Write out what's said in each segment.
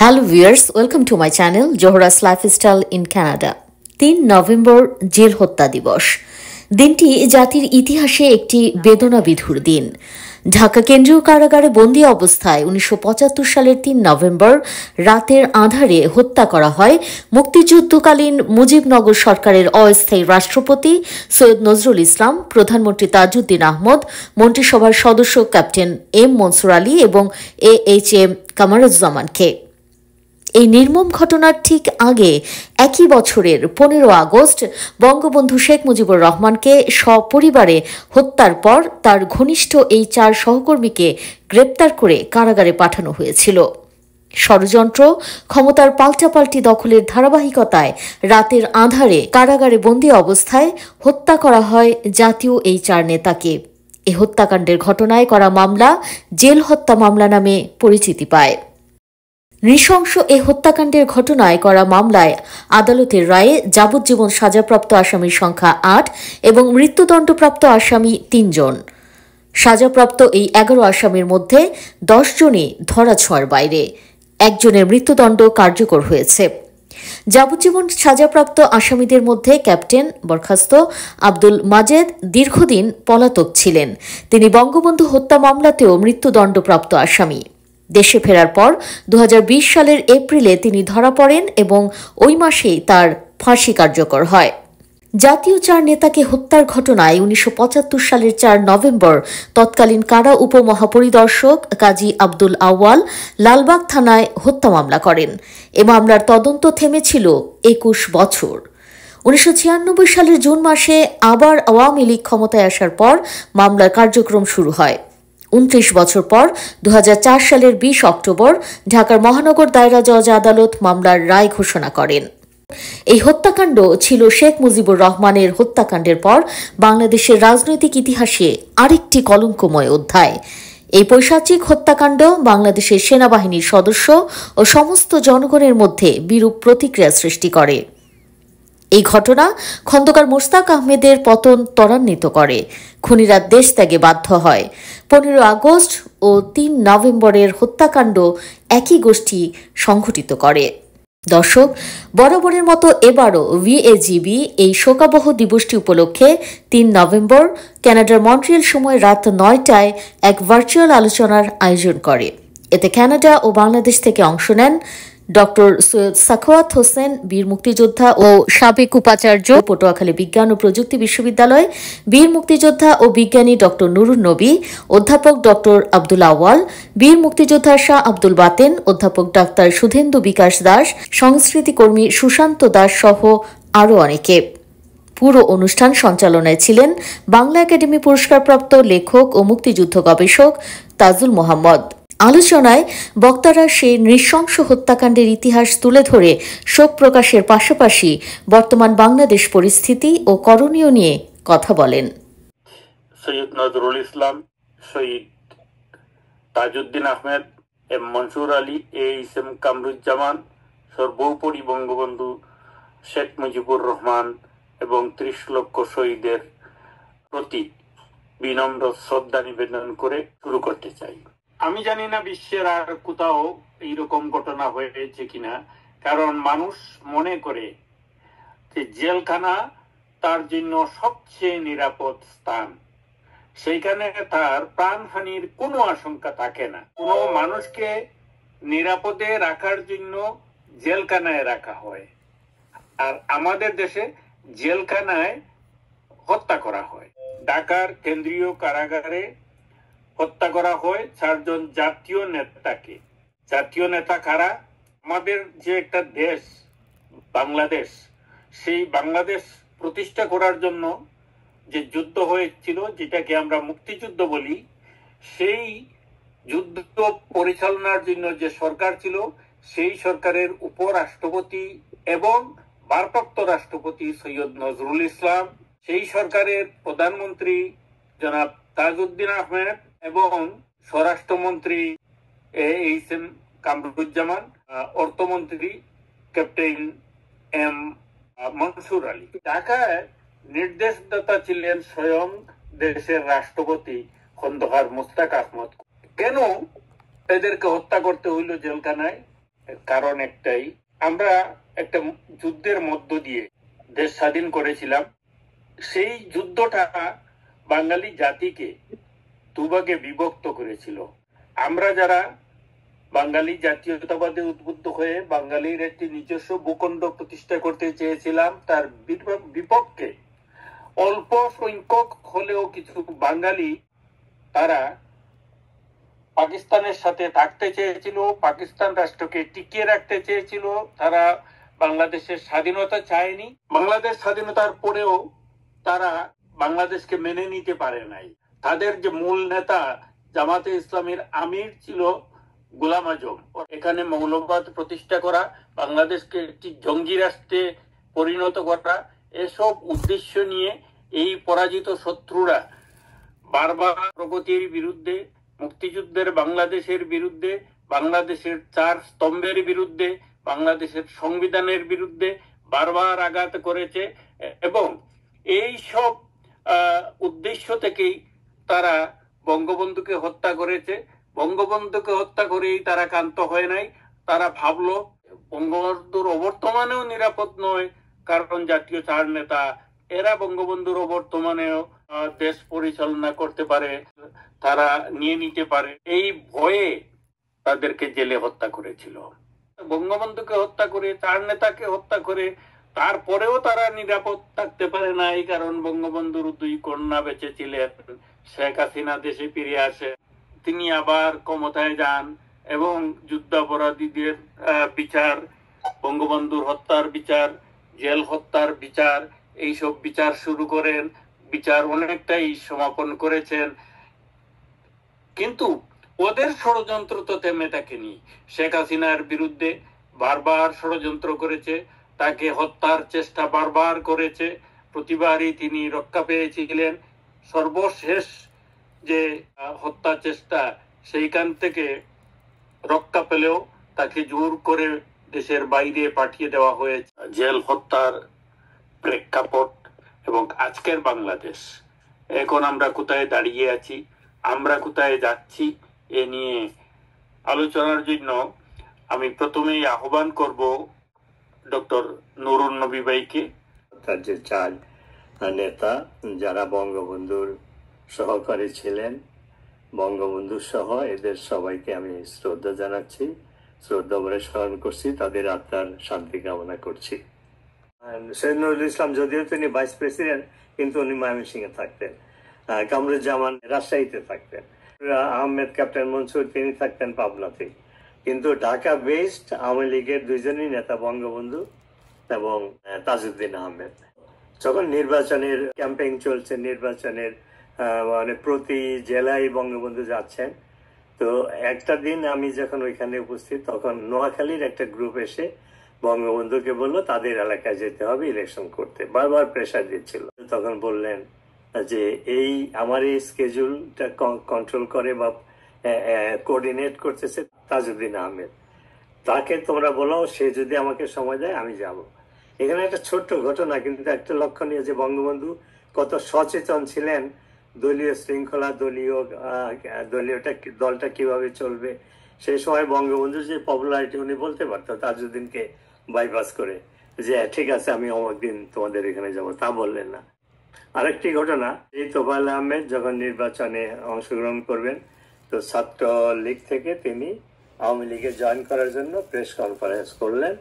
Hello viewers, welcome to my channel Johra's Lifestyle in Canada. 3 নভেম্বর jail হত্যা দিবস। দিনটি জাতির ইতিহাসে একটি বেদনাবিধুর দিন। ঢাকা কেন্দ্রীয় কারাগারে বন্দী অবস্থায় 1975 সালের 3 নভেম্বর রাতের আঁধারে হত্যা করা হয় মুক্তিযুদ্ধকালীন মুজিবনগর সরকারের অস্থায়ী রাষ্ট্রপতি সৈয়দ নজরুল ইসলাম, প্রধানমন্ত্রী তাজউদ্দিন আহমদ, মন্ত্রিসভার সদস্য ক্যাপ্টেন এম মনসুর আলী এবং AHM কামারুজ্জামানকে। এই নির্মম ঘটনার ঠিক আগে একই বছরের 15 আগস্ট বঙ্গবন্ধু শেখ মুজিবুর রহমানকে সপরিবারে হত্যার পর তার ঘনিষ্ঠ এই 4 সহকর্মীকে গ্রেপ্তার করে কারাগারে পাঠানো হয়েছিল। ষড়যন্ত্র, ক্ষমতার পাল্টাপাল্টি দখলের ধারাবাহিকতায় রাতের আঁধারে কারাগারে বন্দী অবস্থায় হত্যা করা হয় জাতীয় এই 4 নেতাকে। এই হত্যাকাণ্ডের ঘটনায় করা মামলা জেল হত্যা মামলা নামে পরিচিতি পায়। নৃশংস এ হত্যাকাণ্ডের ঘটনায় করা মামলায় আদালতের রায়ে যাবজ্জীবন সাজাপ্রাপ্ত আসামির সংখ্যা 8 এবং মৃত্যুদণ্ডপ্রাপ্ত আসামি 3 জন। সাজাপ্রাপ্ত এই 11 আসামির মধ্যে 10 জনই ধরাছোঁয়ার বাইরে, একজনের মৃত্যুদণ্ড কার্যকর হয়েছে। যাবজ্জীবন সাজাপ্রাপ্ত আসামিদের মধ্যে ক্যাপ্টেন বরখাস্ত আব্দুল মাজেদ দীর্ঘদিন পলাতক ছিলেন। তিনি বঙ্গবন্ধু হত্যা মামলাতেও মৃত্যুদণ্ডপ্রাপ্ত আসামি। দেশে ফেরার পর 2020 সালের এপ্রিলে তিনি ধরা পড়েন এবং ওই মাসেই তার ফাঁসি কার্যকর হয়। জাতীয় 4 নেতাকে হত্যার ঘটনায় 1975 সালের 4 নভেম্বর তৎকালীন কারা উপমহাপরিদর্শক কাজী আব্দুল আউয়াল লালবাগ থানায় হত্যা মামলা করেন। এ মামলার তদন্ত থেমেছিল 21 বছর। 1996 সালের জুন মাসে আবার আওয়ামী লীগ ক্ষমতায় আসার পর মামলার কার্যক্রম শুরু হয়। 29 বছর পর 2004 সালের 20 অক্টোবর ঢাকার মহানগর দায়রা জজ আদালত মামলার রায় ঘোষণা করেন। এই হত্যাকাণ্ড ছিল শেখ মুজিবুর রহমানের হত্যাকাণ্ডের পর বাংলাদেশের রাজনৈতিক ইতিহাসে আরেকটি কলঙ্কময় অধ্যায়। এই পৈশাচিক হত্যাকাণ্ড বাংলাদেশের সেনাবাহিনীর সদস্য ও সমস্ত জনগণের মধ্যে বিরূপ প্রতিক্রিয়া সৃষ্টি করে। এই ঘটনা খন্দকার মোশতাক আহমেদের পতন ত্বরান্বিত করে। খুনিরা দেশ ত্যাগে বাধ্য হয়। 15 আগস্ট ও 3 নভেম্বরের হত্যাকাণ্ড একই গোষ্ঠী সংঘটিত করে। দর্শক, বরাবরের মতো এবারও VAGB এই শোকাবহ দিবসটি উপলক্ষে 3 নভেম্বর কানাডার মন্ট্রিয়াল সময় রাত 9টায় এক ভার্চুয়াল আলোচনার আয়োজন করে। এতে কানাডা ও বাংলাদেশ থেকে অংশ নেন ডক্টর সৈয়দ সাখাওয়াত হোসেন, বীর মুক্তিযোদ্ধা ও সাবেক উপাচার্য, পটুয়াখালী বিজ্ঞান ও প্রযুক্তি বিশ্ববিদ্যালয়, বীর মুক্তিযোদ্ধা ও বিজ্ঞানী ডক্টর নুরুন নবী, অধ্যাপক ডক্টর আব্দুল আউয়াল, বীর মুক্তিযোদ্ধা শাহ আব্দুল বাতেন, অধ্যাপক ডাক্তার সুধেন্দু বিকাশ দাস, সংস্কৃতিকর্মী সুশান্ত দাস সহ আরও অনেকে। পুরো অনুষ্ঠান সঞ্চালনায় ছিলেন বাংলা একাডেমি পুরস্কারপ্রাপ্ত লেখক ও মুক্তিযুদ্ধ গবেষক তাজুল মোহাম্মদ। আলোচনায় বক্তারা সেই নৃশংস হত্যাকাণ্ডের ইতিহাস তুলে ধরে শোক প্রকাশের পাশাপাশি বর্তমান বাংলাদেশ পরিস্থিতি ও করণীয় নিয়ে কথা বলেন। সৈয়দ নজরুল ইসলাম, শহীদ তাজউদ্দিন আহমেদ, এম মনসুর আলী, AHM কামরুজ্জামান, সর্বোপরি বঙ্গবন্ধু শেখ মুজিবুর রহমান এবং 30 লক্ষ শহীদের প্রতি বিনম্র শ্রদ্ধা নিবেদন করে শুরু করতে চাই। আমি জানি না বিশ্বের আর কোথাও এইরকম ঘটনা হয়েছে কিনা, কারণ মানুষ মনে করে যে জেলখানা তার জন্য সবচেয়ে নিরাপদ স্থান। সেইখানে তার প্রাণহানির কোনো আশঙ্কা থাকে না। কোনো মানুষকে নিরাপদে রাখার জন্য জেলখানায় রাখা হয়, আর আমাদের দেশে জেলখানায় হত্যা করা হয়। ঢাকার কেন্দ্রীয় কারাগারে হত্যা করা হয় 4 জন জাতীয় নেতাকে। জাতীয় নেতা কারা? আমাদের যে একটা দেশ বাংলাদেশ, সেই বাংলাদেশ প্রতিষ্ঠা করার জন্য যে যুদ্ধ হয়েছিল, যেটাকে আমরা মুক্তিযুদ্ধ বলি, সেই যুদ্ধ পরিচালনার জন্য যে সরকার ছিল, সেই সরকারের উপরাষ্ট্রপতি এবং ভারপ্রাপ্ত রাষ্ট্রপতি সৈয়দ নজরুল ইসলাম, সেই সরকারের প্রধানমন্ত্রী জনাব তাজউদ্দিন আহমেদ এবং স্বরাষ্ট্রমন্ত্রী AHM কামরুজ্জামান, অর্থমন্ত্রী ক্যাপ্টেন এম মনসুর আলী। ঢাকায় নির্দেশদাতা ছিলেন স্বয়ং দেশের রাষ্ট্রপতি খন্দকার মোশতাক আহমদ। কেন এদেরকে হত্যা করতে হইল জেলখানায়? কারণ একটাই, আমরা একটা যুদ্ধের মধ্য দিয়ে দেশ স্বাধীন করেছিলাম। সেই যুদ্ধটা বাঙালি জাতিকে দুভাগে বিভক্ত করেছিল। আমরা যারা বাঙালি জাতীয়তাবাদে উদ্বুদ্ধ হয়ে বাঙালির একটি নিজস্ব ভূখণ্ড প্রতিষ্ঠা করতে চেয়েছিলাম, তার বিপক্ষে অল্প সংখ্যক হলেও কিছু বাঙালি তারা পাকিস্তানের সাথে থাকতে চেয়েছিল, পাকিস্তান রাষ্ট্রকে টিকিয়ে রাখতে চেয়েছিল। তারা বাংলাদেশের স্বাধীনতা চায়নি। বাংলাদেশ স্বাধীনতার পরেও তারা বাংলাদেশকে মেনে নিতে পারে নাই। তাদের যে মূল নেতা জামাতে ইসলামের আমির ছিল গোলাম আজম। এখানে মৌলবাদ প্রতিষ্ঠা করা, বাংলাদেশকে একটি জঙ্গি রাষ্ট্রে পরিণত করা, এসব উদ্দেশ্য নিয়ে এই পরাজিত শত্রুরা বারবার প্রগতির বিরুদ্ধে, মুক্তিযুদ্ধের বাংলাদেশের বিরুদ্ধে, বাংলাদেশের 4 স্তম্ভের বিরুদ্ধে, বাংলাদেশের সংবিধানের বিরুদ্ধে বারবার আঘাত করেছে এবং এই সব উদ্দেশ্য থেকেই তারা বঙ্গবন্ধুকে হত্যা করেছে। বঙ্গবন্ধুকে হত্যা করেই তারা ক্ষান্ত হয় নাই। তারা ভাবলো বঙ্গবন্ধুর অবর্তমানেও নিরাপদ নয়, কারণ জাতীয় 4 নেতা এরা বঙ্গবন্ধুর অবর্তমানেও দেশ পরিচালনা করতে পারে, তারা নিয়ে নিতে পারে। এই ভয়ে তাদেরকে জেলে হত্যা করেছিল। বঙ্গবন্ধুকে হত্যা করে, 4 নেতাকে হত্যা করে, তারপরেও তারা নিরাপদ থাকতে পারে নাই, কারণ বঙ্গবন্ধুর 2 কন্যা বেঁচে ছিলেন। শেখ হাসিনা দেশে ফিরে আসে, তিনি আবার ক্ষমতায় যান এবং যুদ্ধাপরাধীদের বিচার, বঙ্গবন্ধুর হত্যার বিচার, জেল হত্যার বিচার, এইসব বিচার শুরু করেন। বিচার অনেকটাই সমাপন করেছেন, কিন্তু ওদের ষড়যন্ত্র তো থেমে থাকেনি। শেখ হাসিনার বিরুদ্ধে বারবার ষড়যন্ত্র করেছে, তাকে হত্যার চেষ্টা বারবার করেছে, প্রতিবারই তিনি রক্ষা পেয়েছিলেন। সর্বশেষ যে হত্যা চেষ্টা, সেইখান থেকে রক্ষা পেলেও তাকে জোর করে দেশের বাইরে পাঠিয়ে দেওয়া হয়েছে। জেল হত্যার প্রেক্ষাপট এবং আজকের বাংলাদেশ, এখন আমরা কোথায় দাঁড়িয়ে আছি, আমরা কোথায় যাচ্ছি, এ নিয়ে আলোচনার জন্য আমি প্রথমেই আহ্বান করব ডক্টর নুরুন নবী ভাইকে। তার যে 4 নেতা যারা বঙ্গবন্ধুর সহকারী ছিলেন, বঙ্গবন্ধু সহ এদের সবাইকে আমি শ্রদ্ধা জানাচ্ছি, শ্রদ্ধা ভরে স্মরণ করছি, তাদের আত্মার শান্তি কামনা করছি। সৈয়দ নজরুল ইসলাম যদিও তিনি ভাইস প্রেসিডেন্ট, কিন্তু উনি ময়মনসিংহে থাকতেন। কামরুজ্জামান রাজশাহীতে থাকতেন। আহমেদ ক্যাপ্টেন মনসুর তিনি থাকতেন পাবনাতে। কিন্তু ঢাকা বেসড আওয়ামী লীগের 2জনই নেতা বঙ্গবন্ধু এবং তাজউদ্দিন আহমেদ। যখন নির্বাচনের ক্যাম্পেইন চলছে, নির্বাচনের মানে প্রতি জেলায় বঙ্গবন্ধু যাচ্ছেন, তো একটা দিন আমি যখন ওইখানে উপস্থিত, তখন নোয়াখালীর একটা গ্রুপ এসে বঙ্গবন্ধুকে বললো তাদের এলাকায় যেতে হবে ইলেকশন করতে, বারবার প্রেসার দিচ্ছিল। তখন বললেন যে এই আমার এই স্কেজুলটা কন্ট্রোল করে বা কোঅর্ডিনেট করতেছে তাজউদ্দিন আহমেদ, তাকে তোমরা বলো, সে যদি আমাকে সময় দেয় আমি যাব। এখানে একটা ছোট্ট ঘটনা, কিন্তু একটা লক্ষণীয় যে বঙ্গবন্ধু কত সচেতন ছিলেন দলীয় শৃঙ্খলা, দলটা কিভাবে চলবে। সেই সময় বঙ্গবন্ধুর যে পপুলারিটি, উনি বলতে পারতো তাজউদ্দিনকে বাইপাস করে যে ঠিক আছে আমি অমুক দিন তোমাদের এখানে যাব, তা বললেন না। আরেকটি ঘটনা, এই তোফায়েল আহমেদ যখন নির্বাচনে অংশগ্রহণ করবেন, তো ছাত্র লীগ থেকে তিনি আওয়ামী লীগে জয়েন করার জন্য প্রেস কনফারেন্স করলেন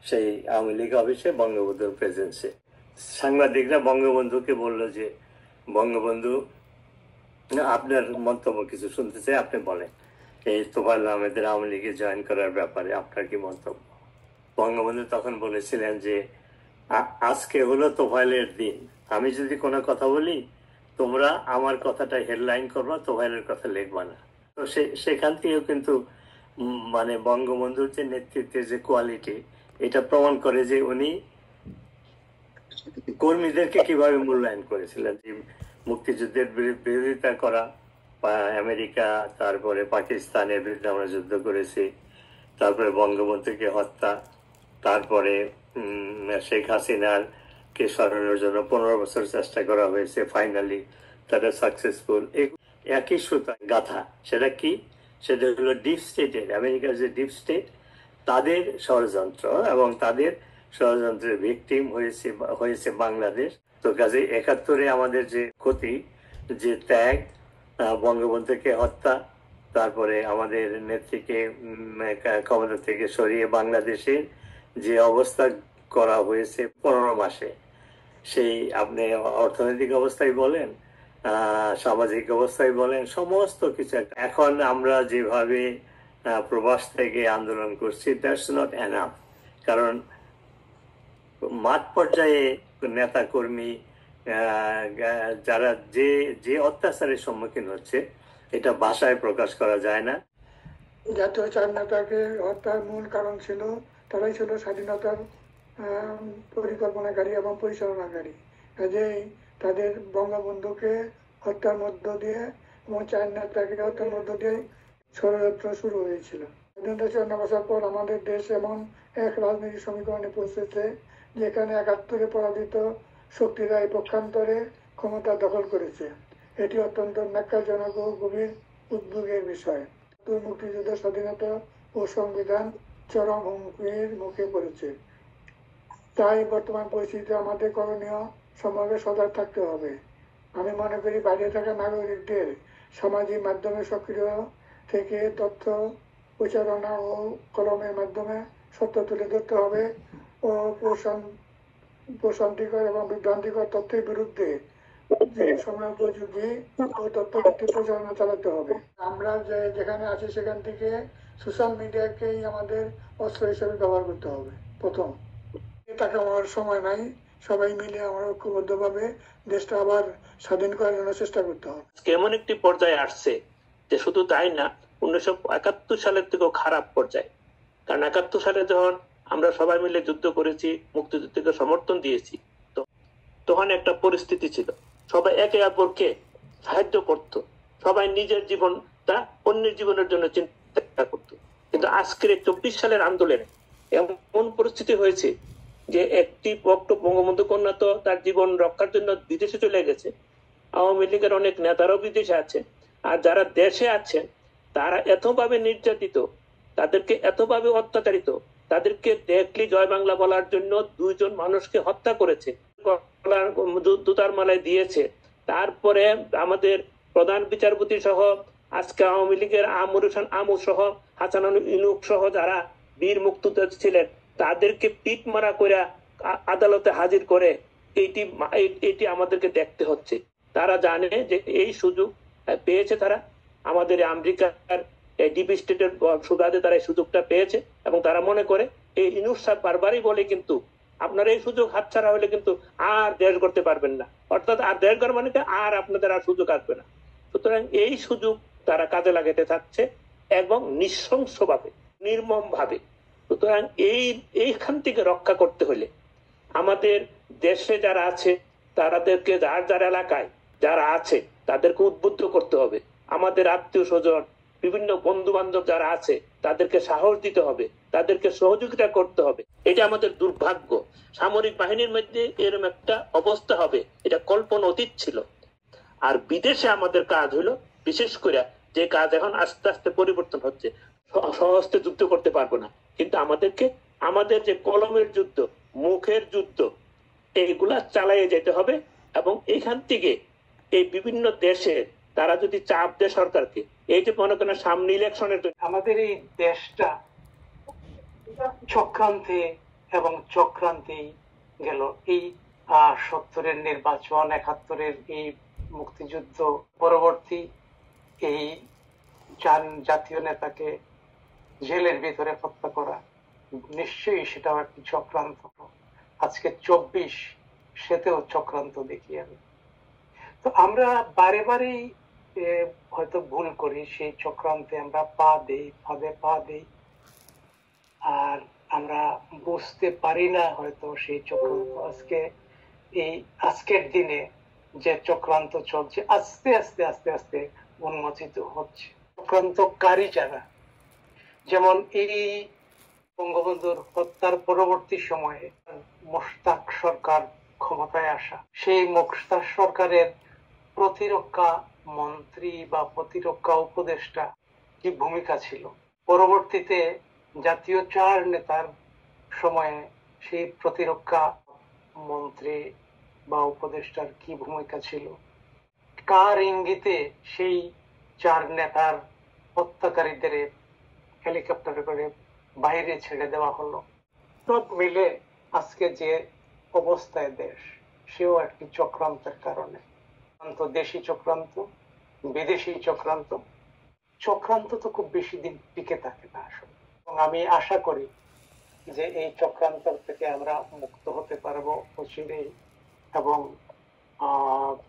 সেই আওয়ামী লীগ অফিসে বঙ্গবন্ধুর প্রেজেন্সে। সাংবাদিকরা বঙ্গবন্ধুকে বলল যে বঙ্গবন্ধু আপনার মন্তব্য কিছু শুনতে চাই, আপনি বলেন এই তোফায়েল আহমেদের আওয়ামী লীগে জয়েন করার ব্যাপারে আপনার কি মন্তব্য। বঙ্গবন্ধু তখন বলেছিলেন যে আজকে হলো তোফায়েলের দিন, আমি যদি কোনো কথা বলি তোমরা আমার কথাটা হেডলাইন করবা, তোফায়েলের কথা লিখবা না। তো সেখান থেকেও কিন্তু মানে বঙ্গবন্ধুর যে নেতৃত্বের যে কোয়ালিটি, এটা প্রমাণ করে যে উনি কর্মীদেরকে কিভাবে মূল্যায়ন করেছিলেন। মুক্তিযুদ্ধের বিরোধিতা করা, আমেরিকা তারপরে পাকিস্তানের বিরুদ্ধে আমরা যুদ্ধ করেছি, তারপরে বঙ্গবন্ধুকে হত্যা, তারপরে শেখ হাসিনার কে সরানোর জন্য 15 বছর চেষ্টা করা হয়েছে, ফাইনালি তারা সাকসেসফুল। একই সুতা গাথা, সেটা কি? সেটা হলো ডিপ স্টেটের, আমেরিকার যে ডিপ স্টেট, তাদের ষড়যন্ত্র, এবং তাদের ষড়যন্ত্রের ভিকটিম হয়েছে বাংলাদেশ। তো কাজে ৭১ আমাদের যে ক্ষতি, যে ত্যাগ, বঙ্গবন্ধুকে হত্যা, তারপরে আমাদের নেত্রীকে ক্ষমতা থেকে সরিয়ে বাংলাদেশের যে অবস্থা করা হয়েছে 15 মাসে, সেই আপনি অর্থনৈতিক অবস্থায় বলেন, সামাজিক অবস্থায় বলেন, সমস্ত কিছু। এখন আমরা যেভাবে প্রবাস থেকে আন্দোলন করছি, দ্যাটস নট এনাফ। কারণ মাঠ পর্যায়ে নেতা কর্মী যারা যে অত্যাচারের সম্মুখীন হচ্ছে, এটা ভাষায় প্রকাশ করা যায় না। জাতীয় চার নেতাকে হত্যার মূল কারণ ছিল, তারাই ছিল স্বাধীনতার পরিকল্পনাকারী এবং পরিচালনাকারী। কাজেই তাদের বঙ্গবন্ধুকে হত্যার মধ্য দিয়ে এবং চার নেতাকে হত্যার মধ্য দিয়ে ষড়যন্ত্র শুরু হয়েছিল। স্বাধীনতা ৫৪ বছর পর আমাদের দেশ এমন এক রাজনৈতিক সমীকরণে পৌঁছেছে যেখানে ৭১ পরাজিত শক্তিরা এই পক্ষান্তরে ক্ষমতা দখল করেছে। এটি অত্যন্ত ন্যাক্কারজনক ও গভীর উদ্বেগের বিষয়। মুক্তিযুদ্ধের স্বাধীনতা ও সংবিধান চরম হুমকির মুখে পড়েছে। তাই বর্তমান পরিস্থিতিতে আমাদের করণীয় সম্ভাব্য সজাগ থাকতে হবে। আমি মনে করি বাইরে থাকা নাগরিকদের সামাজিক মাধ্যমে সক্রিয় থেকে তথ্য প্রচারণা ও কলমের মাধ্যমে সত্য তুলে ধরতে হবে ও প্রশান্তিকর এবং বিভ্রান্তিকর তথ্যের বিরুদ্ধে সময় উপযোগী ও তথ্যভিত্তিক প্রচারণা চালাতে হবে। আমরা যেখানে আছি সেখান থেকে সোশ্যাল মিডিয়াকেই আমাদের অস্ত্র হিসেবে ব্যবহার করতে হবে। প্রথম, তাকে আমার সময় নাই, সবাই মিলে আমরা ঐক্যবদ্ধভাবে দেশটা আবার স্বাধীন করার জন্য চেষ্টা করতে হবে। এমন একটি পর্যায়ে আসছে যে শুধু তাই না, ১৯৭১ সালের থেকেও খারাপ পর্যায়ে। কারণ ৭১ সালে যখন আমরা সবাই মিলে যুদ্ধ করেছি, মুক্তিযুদ্ধকে সমর্থন দিয়েছি, তখন একটা পরিস্থিতি ছিল, সবাই একে অপরকে সাহায্য করত, সবাই নিজের জীবনটা অন্যের জীবনের জন্য চিন্তা করত। কিন্তু আজকের ২৪ সালের আন্দোলনে এমন পরিস্থিতি হয়েছে যে একটি পক্ষ, বঙ্গবন্ধু কন্যা তো তার জীবন রক্ষার জন্য বিদেশে চলে গেছে, আওয়ামী লীগের অনেক নেতারাও বিদেশে আছে, আর যারা দেশে আছেন তারা এতভাবে নির্যাতিত, তাদেরকে এতভাবে অত্যাচারিত, তাদেরকে দেখলি জয় বাংলা বলার জন্য ২ জন মানুষকে হত্যা করেছে, জুতার মালায় দিয়েছে। তারপরে আমাদের প্রধান বিচারপতি সহ আজকে আওয়ামী লীগের আমু সহ হাসান ইনুক সহ যারা বীর মুক্তিযোদ্ধা ছিলেন, তাদেরকে পিট মারা করে আদালতে হাজির করে এইটি আমাদেরকে দেখতে হচ্ছে। তারা জানে যে এই সুযোগ পেয়েছে, তারা আমাদের আমেরিকার ডিপ স্টেটের সুবাদে তারা এই সুযোগটা পেয়েছে, এবং তারা মনে করে এই ইনুস সাহেব বারবারই বলে কিন্তু আপনার এই সুযোগ হাতছাড়া হলে কিন্তু আর দেশ গড়তে পারবেন না, অর্থাৎ আর দেশ গড় মানে আর আপনাদের আর সুযোগ আসবে না। সুতরাং এই সুযোগ তারা কাজে লাগাতে চাচ্ছে এবং নৃশংসভাবে, নির্মম ভাবে। সুতরাং এইখান থেকে রক্ষা করতে হলে আমাদের দেশে যারা আছে তাদেরকে, যার এলাকায় যারা আছে তাদেরকে উদ্বুদ্ধ করতে হবে। আমাদের আত্মীয় স্বজন, বিভিন্ন বন্ধু বান্ধব যারা আছে তাদেরকে সাহস দিতে হবে, তাদেরকে সহযোগিতা করতে হবে। এটা আমাদের দুর্ভাগ্য। সামরিক বাহিনীর মধ্যে এরকম একটা অবস্থা হবে, এটা কল্পনা অতীত ছিল। আর বিদেশে আমাদের কাজ হলো, বিশেষ করে যে কাজ এখন আস্তে আস্তে পরিবর্তন হচ্ছে, সহজে যুদ্ধ করতে পারবো না, কিন্তু আমাদের যে কলমের যুদ্ধ, মুখের যুদ্ধ, এইগুলা চালিয়ে যেতে হবে। এবং এইখান থেকে এই বিভিন্ন দেশে তারা যদি চাপ দেয় সরকারকে, এই যে মনে করেন সামনে ইলেকশনের জন্য আমাদের এই দেশটা চক্রান্তে এবং চক্রান্তেই গেল। এই ৭০-এর নির্বাচন, ৭১-এর এই মুক্তিযুদ্ধ পরবর্তী এই ৪ জাতীয় নেতাকে জেলের ভিতরে হত্যা করা, নিশ্চয়ই সেটাও একটি চক্রান্ত। আজকে ২৪, সেতেও চক্রান্ত দেখি আমি। তো আমরা বারে বারেই হয়তো ভুল করি, সেই চক্রান্তে আমরা ফাঁদে পা দেই, আর আমরা বুঝতে পারি না হয়তো সেই চক্রান্ত আজকের দিনে যে চক্রান্ত চলছে আস্তে আস্তে আস্তে আস্তে উন্মোচিত হচ্ছে। চক্রান্তকারী যারা, যেমন এই বঙ্গবন্ধুর হত্যার পরবর্তী সময়ে মোশতাক সরকার ক্ষমতায় আসা, সেই মোশতাক সরকারের প্রতিরক্ষা মন্ত্রী বা প্রতিরক্ষা উপদেষ্টা কি ভূমিকা ছিল। পরবর্তীতে জাতীয় চার নেতার সময়ে সেই প্রতিরক্ষা মন্ত্রী বা উপদেষ্টার কি ভূমিকা ছিল, কার ইঙ্গিতে সেই চার নেতার হত্যাকারীদের হেলিকপ্টারে করে বাইরে ছেড়ে দেওয়া হলো, সব মিলে আজকে যে অবস্থায় দেশ, সেও একটি চক্রান্তের কারণে। দেশি চক্রান্ত, বিদেশি চক্রান্ত, চক্রান্ত তো খুব বেশি দিন টিকে থাকে না আসলে। এবং আমি আশা করি যে এই চক্রান্ত থেকে আমরা মুক্ত হতে পারবো অচিরেই, এবং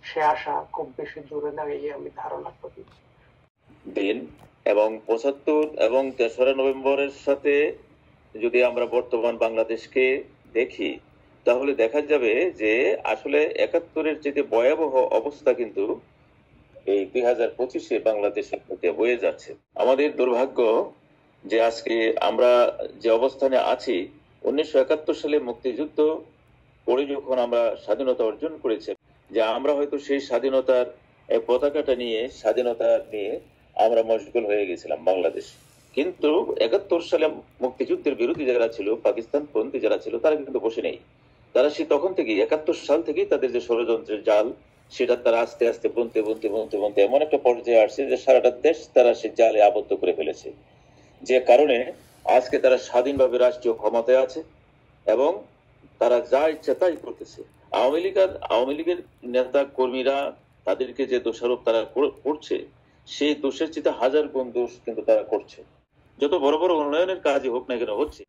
সে আশা খুব বেশি দূরে নয় আমি ধারণা করি। দিন এবং ৭৫ এবং ৩রা নভেম্বরের সাথে যদি আমরা বর্তমান বাংলাদেশকে দেখি, তাহলে দেখা যাবে যে আসলে ৭১-এর চেয়ে ভয়াবহ অবস্থা কিন্তু এই ২০২৫-এ বাংলাদেশের মধ্যে বয়ে যাচ্ছে। আমাদের দুর্ভাগ্য যে আজকে আমরা যে অবস্থানে আছি, ১৯৭১ সালে মুক্তিযুদ্ধ করে যখন আমরা স্বাধীনতা অর্জন করেছি, যে আমরা হয়তো সেই স্বাধীনতার পতাকাটা নিয়ে, স্বাধীনতা নিয়ে আমরা মশগুল হয়ে গেছিলাম বাংলাদেশ। কিন্তু ৭১ সালে মুক্তিযুদ্ধের বিরোধী যারা ছিল, পাকিস্তান পন্থী যারা ছিল, তারা কিন্তু বসে নেই। তারা সে তখন থেকে ৭১ সাল থেকেই তাদের যে ষড়যন্ত্রের জাল, সেটা তারা আস্তে আস্তে বুনতে এমন একটা পর্যায়ে আসছে যে সারাটা দেশ তারা সে জালে আবদ্ধ করে ফেলেছে, যে কারণে আজকে তারা স্বাধীনভাবে রাষ্ট্রীয় ক্ষমতায় আছে এবং তারা যা ইচ্ছা তাই করতেছে। আওয়ামী লীগের নেতা কর্মীরা তাদেরকে যে দোষারোপ তারা করছে, সেই দোষের চেয়ে হাজার গুণ দোষ কিন্তু তারা করছে। যত বড় বড় উন্নয়নের কাজই হোক না কেন হচ্ছে,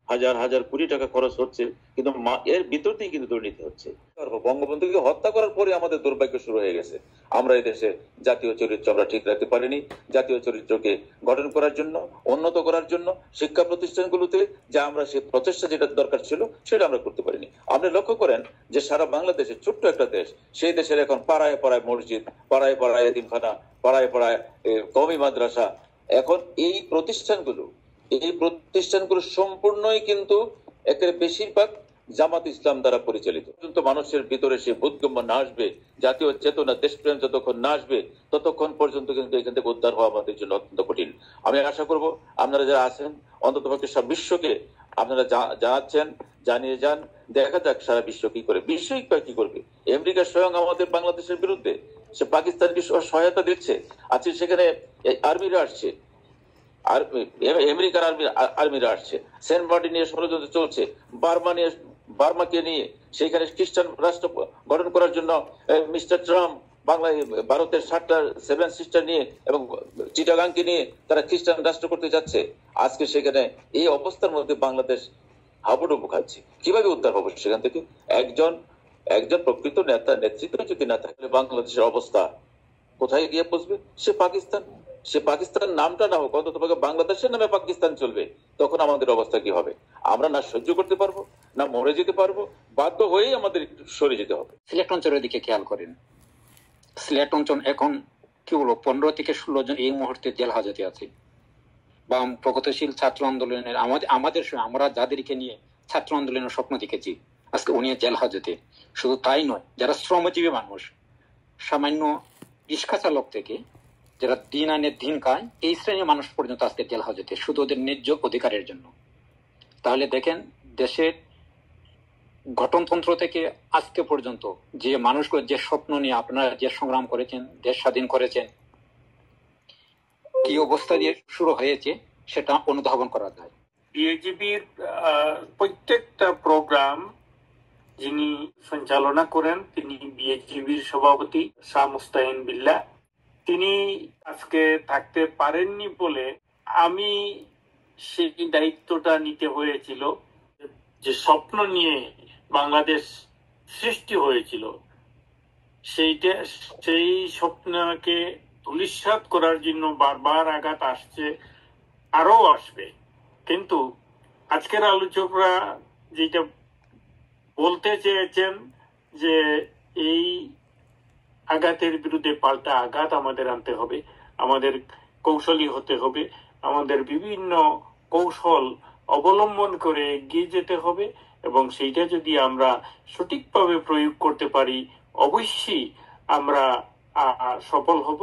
হাজার কোটি টাকা খরচ হচ্ছে, কিন্তু এর ভিতর দিয়ে কিন্তু দুর্নীতি হচ্ছে। বঙ্গবন্ধুকে হত্যা করার পরে আমাদের দুর্ভাগ্য শুরু হয়ে গেছে। আমরা এই দেশে জাতীয় চরিত্র আমরা ঠিক রাখতে পারিনি। জাতীয় চরিত্রকে গঠন করার জন্য, উন্নত করার জন্য শিক্ষা প্রতিষ্ঠানগুলোতে যা আমরা সেই প্রচেষ্টা যেটা দরকার ছিল সেটা আমরা করতে পারিনি। আপনি লক্ষ্য করেন যে সারা বাংলাদেশের ছোট্ট একটা দেশ, সেই দেশের এখন পাড়ায় পাড়ায় মসজিদ, পাড়ায় পাড়ায় এতিমখানা, পাড়ায় পাড়ায় কওমি মাদ্রাসা। এখন এই প্রতিষ্ঠানগুলো সম্পূর্ণই কিন্তু একের বেশিরভাগ জামাত ইসলাম দ্বারা পরিচালিত। কিন্তু মানুষের ভিতরে সে বোধগম্য না আসবে, জাতীয় চেতনা, দেশপ্রেম যতক্ষণ না আসবে, ততক্ষণ পর্যন্ত কিন্তু এখান থেকে উদ্ধার হওয়া আমাদের জন্য অত্যন্ত কঠিন। আমি আশা করব আপনারা যারা আছেন, অন্তত পক্ষে সব বিশ্বকে আপনারা জানাচ্ছেন, জানিয়ে যান, দেখা যাক সারা বিশ্ব কি করে, বিশ্বই কি করবে। আমেরিকা স্বয়ং আমাদের বাংলাদেশের বিরুদ্ধে সে পাকিস্তানকে সহায়তা দিচ্ছে। আজকে সেখানে আর্মিরা আসছে, আর আমেরিকার আর্মিরা আসছে, সেন্ট মার্টিন নিয়ে ষড়যন্ত্র চলছে, বার্মাকে নিয়ে সেখানে খ্রিস্টান রাষ্ট্র গঠন করার জন্য মিস্টার ট্রাম্প বাংলায় ভারতের 7টা 7 সিস্টার নিয়ে এবং চিটাগাংকে নিয়ে তারা খ্রিস্টান রাষ্ট্র করতে যাচ্ছে। আজকে সেখানে এই অবস্থার মধ্যে বাংলাদেশ হাবুডুবু খাচ্ছে। কিভাবে উদ্ধার হবে সেখান থেকে? একজন প্রকৃত নেতৃত্ব যদি না থাকলে বাংলাদেশের অবস্থা কোথায় গিয়ে পৌঁছবে? সে পাকিস্তান নামটা না হোক, অন্তত বাংলাদেশের নামে পাকিস্তান চলবে, তখন আমাদের অবস্থা কি হবে? আমরা না সহ্য করতে পারবো, না মরে যেতে পারবো, বাধ্য হয়েই আমাদের সরে যেতে হবে। সিলেট অঞ্চলের দিকে খেয়াল করেন, সিলেট অঞ্চল এখন কি বলবো 15 থেকে 16 জন এই মুহূর্তে জেল হাজতে আছে। বাম প্রগতিশীল ছাত্র আন্দোলনের আমরা যাদেরকে নিয়ে ছাত্র আন্দোলনের স্বপ্ন দেখেছি, আজকে উনি জেল হাজতে। শুধু তাই নয়, যারা শ্রমজীবী মানুষ, সামান্য রিক্সা চালক থেকে যারা দিন আনে দিন খায়, এই শ্রেণীর মানুষ পর্যন্ত আজকে জেল হাজতে, শুধু ওদের ন্যায্য অধিকারের জন্য। তাহলে দেখেন, দেশের গঠনতন্ত্র থেকে আজকে পর্যন্ত যে মানুষগুলো যে স্বপ্ন নিয়ে আপনারা যে সংগ্রাম করেছেন, দেশ স্বাধীন করেছেন, কি অবস্থা দিয়ে শুরু হয়েছে সেটা অনুধাবন করা যায়। বিএজিবির প্রত্যেকটা প্রোগ্রাম যিনি সঞ্চালনা করেন তিনি বিএজিবির সভাপতি শাহ মুস্তাহিন বিল্লাহ। তিনি আজকে থাকতে পারেননি বলে আমি সেই দায়িত্বটা নিতে হয়েছিল। যে স্বপ্ন নিয়ে বাংলাদেশ সৃষ্টি হয়েছিল, সেই স্বপ্নকে ধূলিসাৎ করার জন্য বারবার আঘাত আসছে, আরো আসবে। কিন্তু আজকের আলোচকরা যেটা বলতে চেয়েছেন যে এই আঘাতের বিরুদ্ধে পাল্টা আঘাত আমাদের আনতে হবে, আমাদের কৌশলী হতে হবে, আমাদের বিভিন্ন কৌশল অবলম্বন করে এগিয়ে যেতে হবে, এবং সেইটা যদি আমরা সঠিকভাবে প্রয়োগ করতে পারি অবশ্যই আমরা সফল হব।